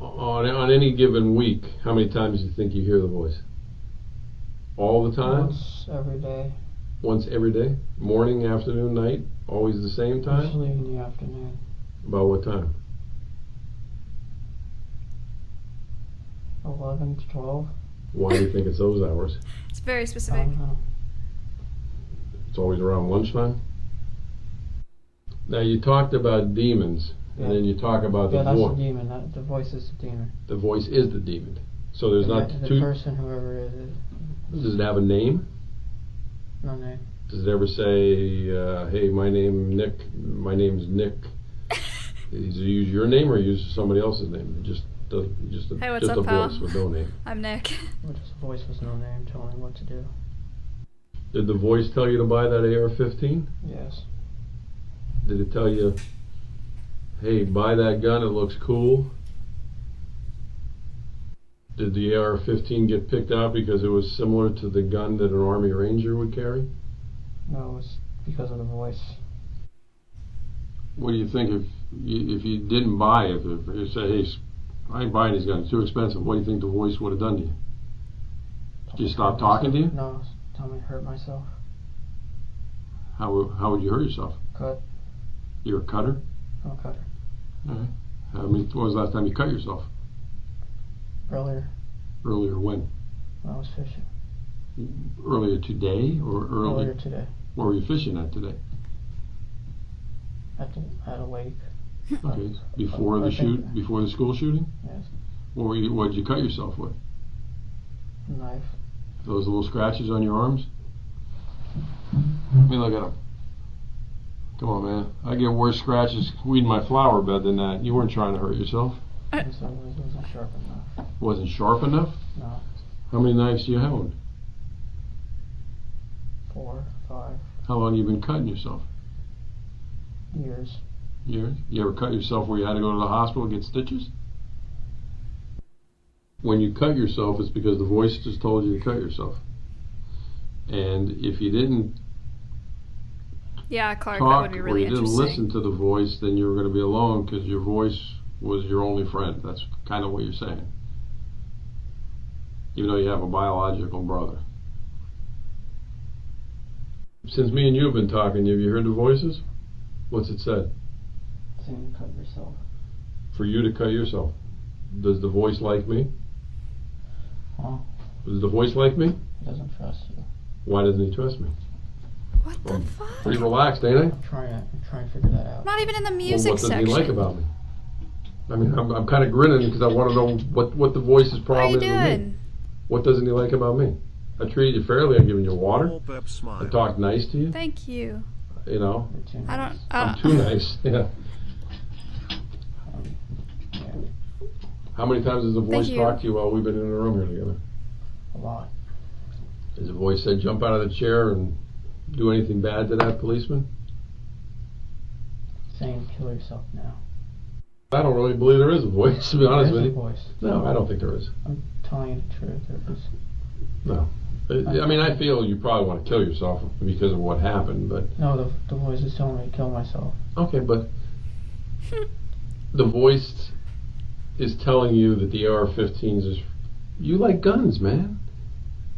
on any given week? How many times do you think you hear the voice? All the time? Once every day. Once every day? Morning, afternoon, night? Always the same time? Usually in the afternoon. About what time? 11 to 12. Why do you think it's those hours? It's very I specific. don't know. It's always around lunchtime? Now, you talked about demons, and then you talk about the that's voice. the demon. The voice is the demon. The voice is the demon. So there's not the two... person, whoever it is. Does it have a name? No name. Does it ever say, hey, my name's Nick? Does it use your name or use somebody else's name? It just Hey, what's just up, a pal? voice with no name. I'm Nick. Just a voice with no name telling me what to do. Did the voice tell you to buy that AR-15? Yes. Did it tell you, hey, buy that gun, it looks cool? Did the AR-15 get picked out because it was similar to the gun that an Army Ranger would carry? No, it was because of the voice. What do you think if you didn't buy it, if you say, hey, I ain't buying these guns, too expensive, what do you think the voice would have done to you? Did you stop talking to you? No, tell me to hurt myself. How would you hurt yourself? Cut. You're a cutter? I'm a cutter. Alright. When was the last time you cut yourself? Earlier. Earlier when? When I was fishing. Earlier today or early? Earlier today. Where were you fishing at today? At a lake. Okay. Before the school shooting? Yes. What did you cut yourself with? A knife. Those little scratches on your arms? Let me look at them. Come on, man. I get worse scratches weeding my flower bed than that. You weren't trying to hurt yourself. It wasn't sharp enough. Wasn't sharp enough? No. How many knives do you own? 4, 5 How long have you been cutting yourself? years. Years? You ever cut yourself where you had to go to the hospital and get stitches? When you cut yourself, it's because the voice just told you to cut yourself. And if you didn't Yeah, Clark, that talk would be or really you didn't interesting. listen to the voice, then you were going to be alone because your voice was your only friend. That's kind of what you're saying. Even though you have a biological brother. Since me and you have been talking, have you heard the voices? What's it said? Saying cut yourself. For you to cut yourself. Does the voice like me? Huh? Does the voice like me? He doesn't trust you. Why doesn't he trust me? What the fuck? Pretty relaxed, ain't I? I'm trying to figure that out. Not even in the Well, music what doesn't section. he like about me? I mean, I'm kind of grinning because I want to know what the voice's problem What are is you with me. doing? What doesn't he like about me? I treated you fairly. I've given you water. All burp smile. I talked nice to you. Thank you. You know, You're too I nice. don't. I'm too nice. Yeah. Yeah. How many times has the voice you. talked to you while we've been in the room here together? A lot. Has the voice said jump out of the chair and do anything bad to that policeman? Saying kill yourself now. I don't really believe there is a voice, to be honest with There's a you. voice. No, I don't think there is. I'm telling you the truth. There is. No. I mean, I feel you probably want to kill yourself because of what happened, but... No, the voice is telling me to kill myself. Okay, but the voice is telling you that the AR-15s is... You like guns, man.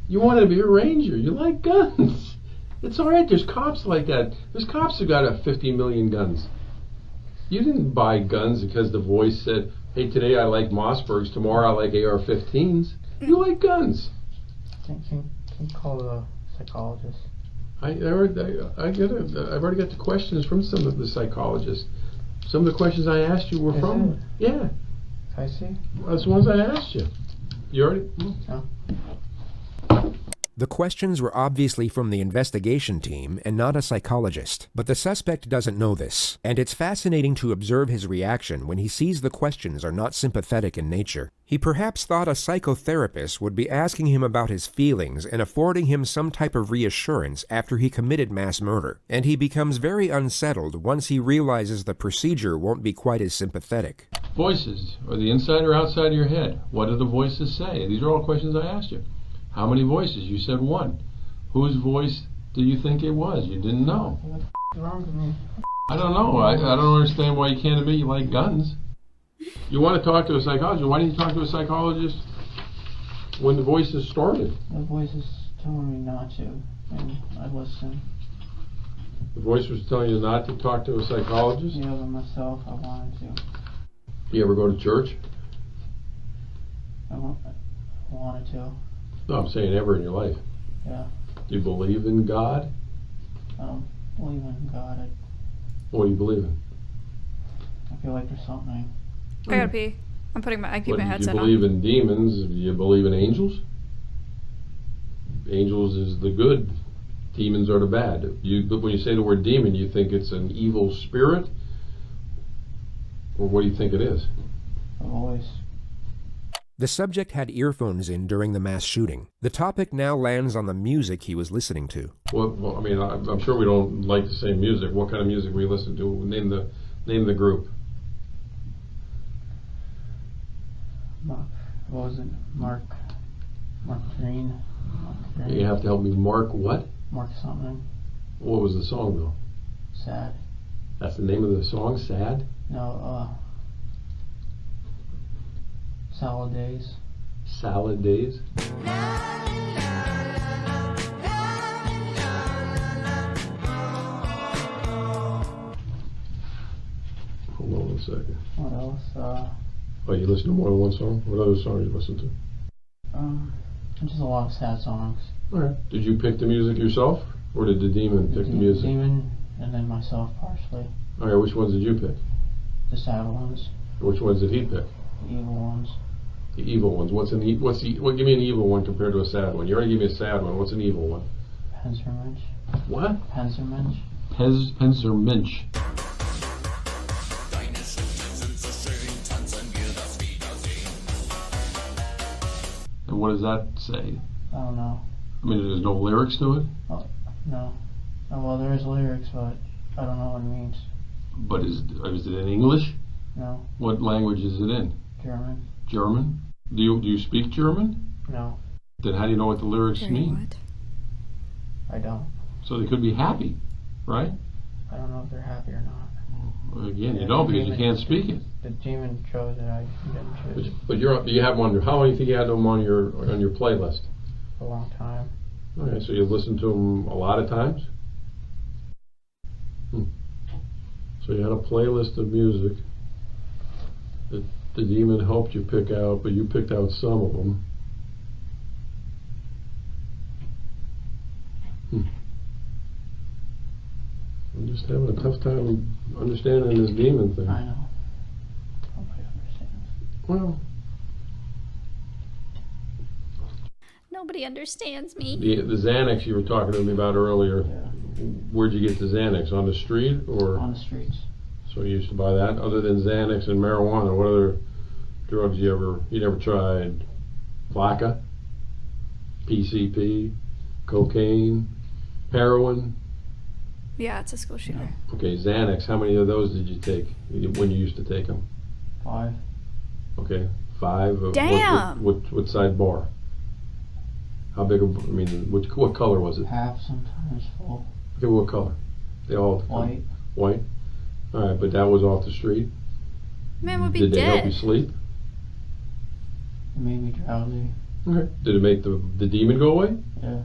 You wanted to be a ranger. You like guns. It's all right. There's cops like that. There's cops who got 50 million guns. You didn't buy guns because the voice said, hey, today I like Mossbergs, tomorrow I like AR-15s. You like guns. Can you call the psychologist? I've already got the questions from some of the psychologists. Some of the questions I asked you were Is from... it? Yeah. I see. That's the ones I asked you. You already... No. The questions were obviously from the investigation team and not a psychologist, but the suspect doesn't know this, and it's fascinating to observe his reaction when he sees the questions are not sympathetic in nature. He perhaps thought a psychotherapist would be asking him about his feelings and affording him some type of reassurance after he committed mass murder, and he becomes very unsettled once he realizes the procedure won't be quite as sympathetic. Voices. Are the inside or outside of your head? What do the voices say? These are all questions I asked you. How many voices? You said one. Whose voice do you think it was? You didn't know. What's wrong with me? I don't know. I don't understand why you can't admit you like guns. You want to talk to a psychologist. Why didn't you talk to a psychologist when the voices started? The voice is telling me not to, and I listen. The voice was telling you not to talk to a psychologist? Yeah, but myself, I wanted to. Do you ever go to church? I wanted to. No, I'm saying ever in your life. Yeah. Do you believe in God? I don't believe in God. What do you believe in? I feel like there's something. I gotta pee. I keep my Do you headset believe on. in demons? Do you believe in angels? Angels is the good. Demons are the bad. But when you say the word demon, you think it's an evil spirit? Or what do you think it is? A voice. The subject had earphones in during the mass shooting. The topic now lands on the music he was listening to. Well, I mean, I'm sure we don't like the same music. What kind of music we listen to? Name the group. What was it? Mark Green. You have to help me. Mark what? Mark something. What was the song though? Sad. That's the name of the song, Sad? No, Salad Days. Salad Days? Hold on one second. What else? Oh, you listen to more than one song? What other song you listen to? Just a lot of sad songs. Alright. Did you pick the music yourself? Or did the demon pick the music? The demon, and then myself partially. Alright, which ones did you pick? The sad ones. Which ones did he pick? The evil ones. The evil ones. Give me an evil one compared to a sad one. You already gave me a sad one. What's an evil one? Panzermensch. What? Panzermensch. Panzermensch. And what does that say? I don't know. I mean, there's no lyrics to it? Oh, no. Oh, well, there is lyrics, but I don't know what it means. But is it in English? No. What language is it in? German. German? Do you speak German? No. Then how do you know what the lyrics mean? What? I don't. So they could be happy, right? I don't know if they're happy or not. Well, again, you don't because you can't speak it. The demon chose it. I didn't choose. But you have one. How long do you think you had them on your playlist? A long time. Okay, so you've listened to them a lot of times? So you had a playlist of music that the demon helped you pick out, but you picked out some of them. I'm just having a tough time understanding this demon thing. I know. Nobody understands. Well, Nobody understands me. the Xanax you were talking to me about earlier, where'd you get the Xanax? On the street or? On the streets. So you used to buy that? Other than Xanax and marijuana, what other drugs you never tried? Vodka? PCP? Cocaine? Heroin? Yeah, it's a school shooter. Okay, Xanax, how many of those did you take when you used to take them? 5. Okay, 5? Damn! What size bar? How big of, what color was it? Half, sometimes full. Okay, what color? They all White. White? Alright, but that was off the street? Man would be Did they dead. help you sleep? It made me drowsy. Okay. Did it make the demon go away? Yeah.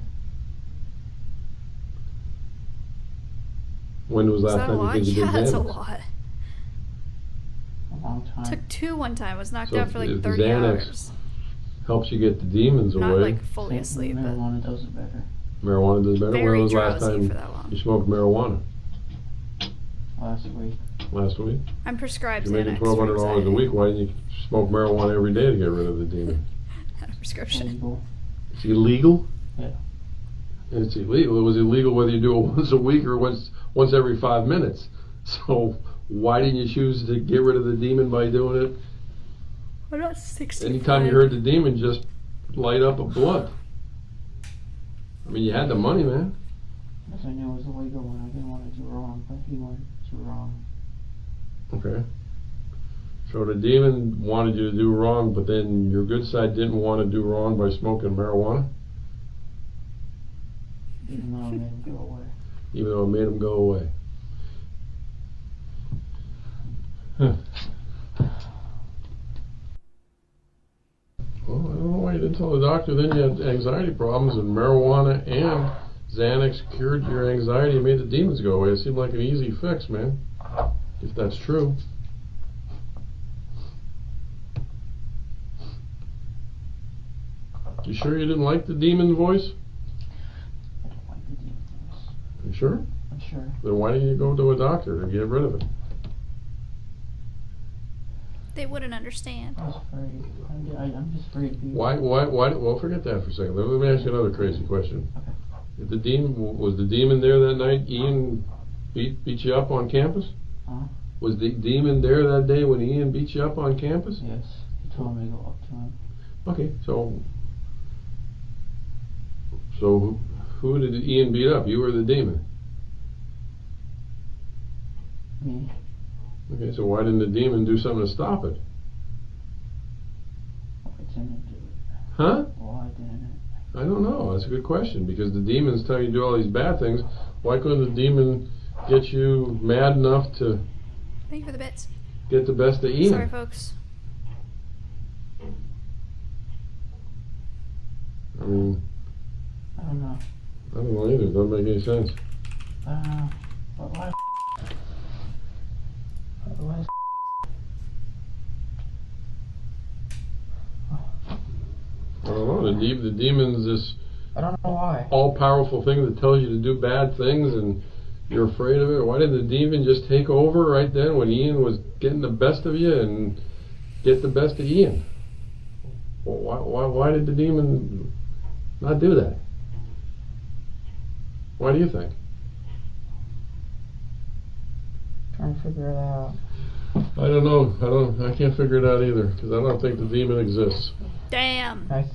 When was the Is last that a time you lot? think you did Yeah, that's a Xanax? lot. A long time. Took 2 one time. Was knocked So out for like if 30 Xanax hours. helps you get the demons Not away. like fully asleep, but Marijuana does it better. Marijuana does better. Very When was the last drowsy time for that long. you smoked marijuana? Last week. Last week? I'm prescribed You're making Xanax for $1,200 a anxiety. week. Why didn't you smoke marijuana every day to get rid of the demon? Had a prescription. Illegal. It's illegal? Yeah. It's illegal. It was illegal whether you do it once a week or once every 5 minutes. So why didn't you choose to get rid of the demon by doing it? I'm not 65. Anytime you heard the demon, just light up a blunt. I mean, you had the money, man. Because I knew it was illegal and I didn't want to do wrong, but he wanted to do wrong. Okay. So the demon wanted you to do wrong, but then your good side didn't want to do wrong by smoking marijuana? Even though it made him go away. Even though it made him go away. Huh. Well, I don't know why you didn't tell the doctor then you had anxiety problems and marijuana and Xanax cured your anxiety and made the demons go away. It seemed like an easy fix, man. If that's true. You sure you didn't like the demon's voice? I don't like the demon voice. You sure? I'm sure. Then why didn't you go to a doctor to get rid of it? They wouldn't understand. I was afraid. I'm just afraid of people. Why, well, forget that for a second. Let me ask you another crazy question. Okay. If was the demon there that night? Ian beat you up on campus? Huh? Was the demon there that day when Ian beat you up on campus? Yes. He told me to go up to him. Okay, so who did Ian beat up? You or the demon? Me. Okay, so why didn't the demon do something to stop it? I didn't do it. Huh? Why didn't it? I don't know. That's a good question, because the demons tell you to do all these bad things. Why couldn't the demon get you mad enough to Thank you for the bits. get the best of Ian? Sorry, folks. I mean, I don't know. I don't know either. It doesn't make any sense. I don't know. But why? Why? I don't know. The demon's this I don't know why. all-powerful thing that tells you to do bad things, and you're afraid of it. Why did the demon just take over right then when Ian was getting the best of you and get the best of Ian? Why did the demon not do that? Why do you think? Trying to figure it out. I don't know. I can't figure it out either, because I don't think the demon exists. Damn. I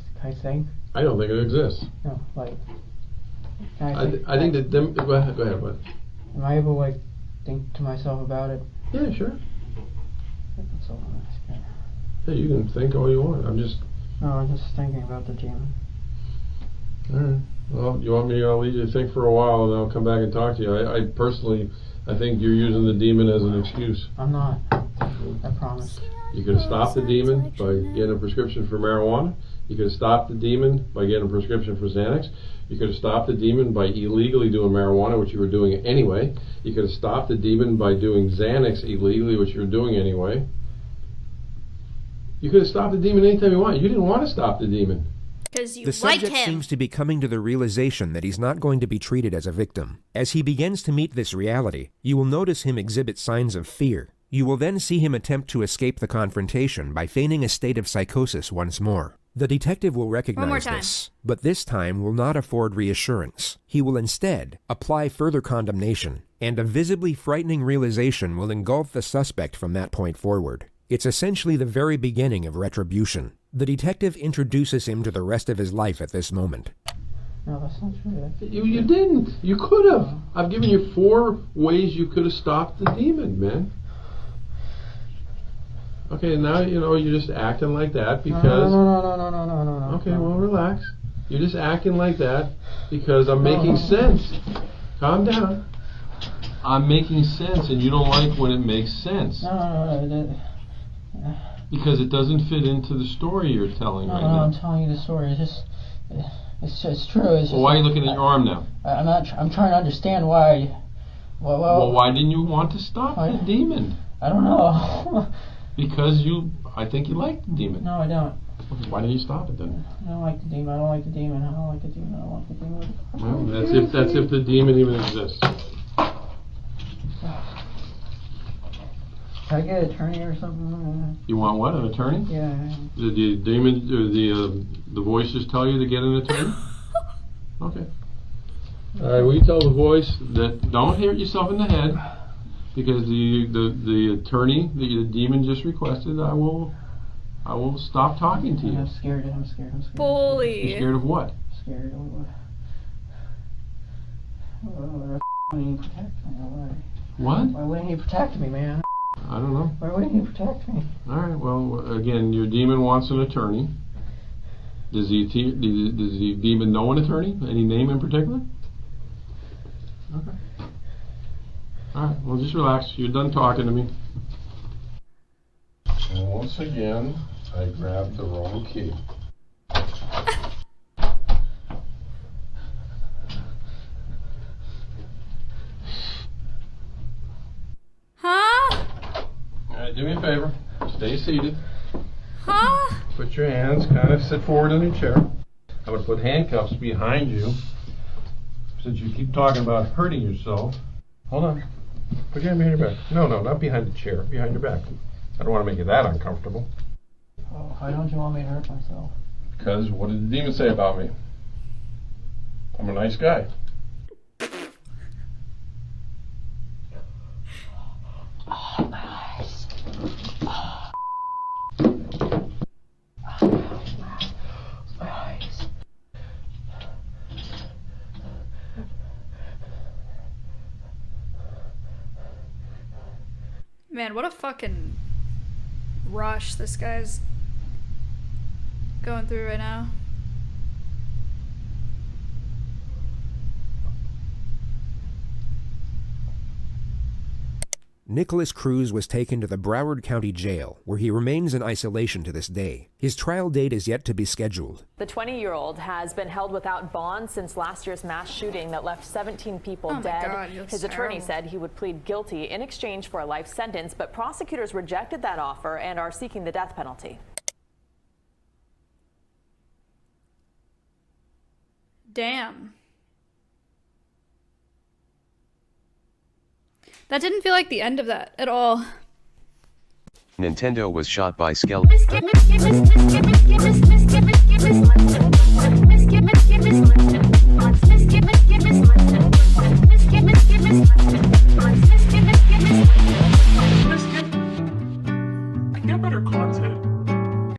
think. I don't think it exists. No, like. I think that go ahead, bud. Am I able to like think to myself about it? Yeah, sure. That's all I'm asking. Hey, you can think all you want. I'm just thinking about the demon. Alright. Well, you want me, I'll leave you to think for a while and I'll come back and talk to you. I personally, I think you're using the demon as an excuse. I'm not. I promise. You could have stopped the demon by getting a prescription for marijuana. You could have stopped the demon by getting a prescription for Xanax. You could have stopped the demon by illegally doing marijuana, which you were doing anyway. You could have stopped the demon by doing Xanax illegally, which you were doing anyway. You could have stopped the demon anytime you want. You didn't want to stop the demon. Because you The like subject him. seems to be coming to the realization that he's not going to be treated as a victim. As he begins to meet this reality, you will notice him exhibit signs of fear. You will then see him attempt to escape the confrontation by feigning a state of psychosis once more. The detective will recognize this, but this time will not afford reassurance. He will instead apply further condemnation, and a visibly frightening realization will engulf the suspect from that point forward. It's essentially the very beginning of retribution. The detective introduces him to the rest of his life at this moment. No, that's not true. You didn't. You could have. I've given you 4 ways you could have stopped the demon, man. Okay, now you're just acting like that because... No. Okay, well, relax. You're just acting like that because I'm making sense. Calm down. I'm making sense, and you don't like when it makes sense. No. Because it doesn't fit into the story you're telling right now. I'm telling you the story. It's true. Well, why are you looking at your arm now? I'm trying to understand why. Well, why didn't you want to stop the demon? I don't know. Because I think you like the demon. No, I don't. Okay, why didn't you stop it then? I don't like the demon. I don't like the demon. I don't like the demon. I don't like the demon. Well, that's if the demon even exists. Can I get an attorney or something? You want what? An attorney? Yeah. Did the demon, the voice just tell you to get an attorney? Okay. All right. Will you tell the voice that don't hit yourself in the head, because the attorney the demon just requested, I will stop talking to you. I'm scared. Bully. You're scared of what? Scared of what? Why wouldn't he protect me? What? Why wouldn't he protect me, man? I don't know. Why wouldn't he protect me? All right. Well, again, your demon wants an attorney. Does the demon know an attorney? Any name in particular? Okay. All right. Well, just relax. You're done talking to me. And once again, I grabbed the wrong key. Huh? All right, do me a favor. Stay seated. Huh? Put your hands, kind of sit forward in your chair. I'm going to put handcuffs behind you. Since you keep talking about hurting yourself. Hold on. Put your hand behind your back. No, not behind the chair. Behind your back. I don't want to make you that uncomfortable. Oh, why don't you want me to hurt myself? Because what did the demon say about me? I'm a nice guy. Oh, nice. Man, what a fucking rush this guy's going through right now. Nicholas Cruz was taken to the Broward County Jail, where he remains in isolation to this day. His trial date is yet to be scheduled. The 20-year-old has been held without bond since last year's mass shooting that left 17 people dead. God, he looks His attorney terrible. said he would plead guilty in exchange for a life sentence, but prosecutors rejected that offer and are seeking the death penalty. Damn. That didn't feel like the end of that at all. Nintendo was shot by skeleton.